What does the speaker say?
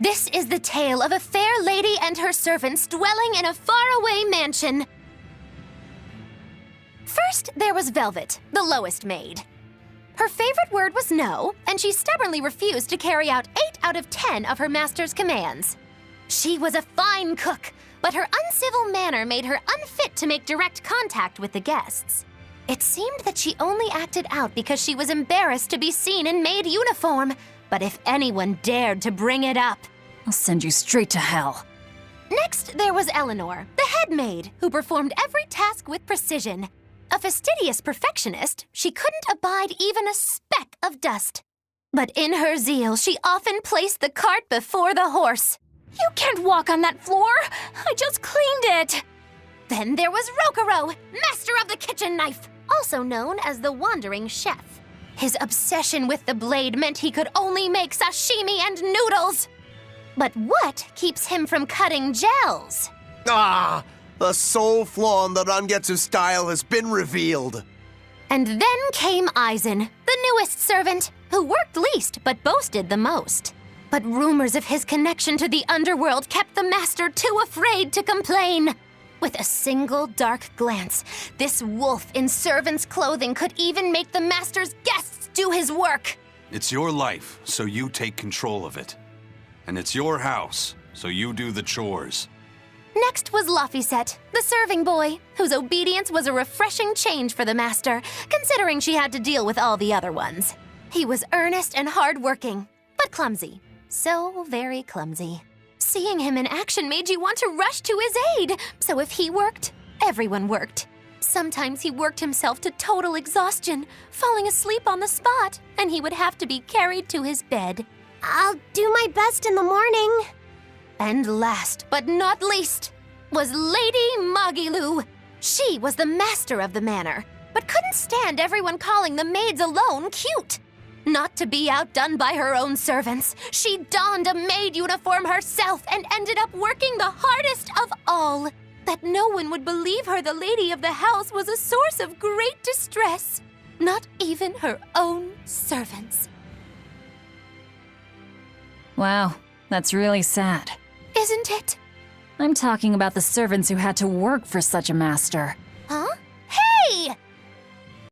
This is the tale of a fair lady and her servants dwelling in a faraway mansion. First, there was Velvet, the lowest maid. Her favorite word was no, and she stubbornly refused to carry out 8 out of 10 of her master's commands. She was a fine cook, but her uncivil manner made her unfit to make direct contact with the guests. It seemed that she only acted out because she was embarrassed to be seen in maid uniform. But if anyone dared to bring it up, I'll send you straight to hell. Next, there was Eleanor, the head maid, who performed every task with precision. A fastidious perfectionist, she couldn't abide even a speck of dust. But in her zeal, she often placed the cart before the horse. You can't walk on that floor! I just cleaned it! Then there was Rokuro, master of the kitchen knife, also known as the Wandering Chef. His obsession with the blade meant he could only make sashimi and noodles. But what keeps him from cutting gels? Ah! The sole flaw in the Rangetsu style has been revealed. And then came Eisen, the newest servant, who worked least but boasted the most. But rumors of his connection to the underworld kept the master too afraid to complain. With a single dark glance, this wolf in servant's clothing could even make the master's guests do his work. It's your life, so you take control of it. And it's your house, so you do the chores. Next was Laphicet, the serving boy, whose obedience was a refreshing change for the master, considering she had to deal with all the other ones. He was earnest and hardworking, but clumsy. So very clumsy. Seeing him in action made you want to rush to his aid, so if he worked, everyone worked. Sometimes he worked himself to total exhaustion, falling asleep on the spot, and he would have to be carried to his bed. I'll do my best in the morning. And last but not least was Lady Maggie. She was the master of the manor, but couldn't stand everyone calling the maids alone cute. Not to be outdone by her own servants, she donned a maid uniform herself and ended up working the hardest of all. That no one would believe her the lady of the house was a source of great distress. Not even her own servants. Wow, that's really sad. Isn't it? I'm talking about the servants who had to work for such a master.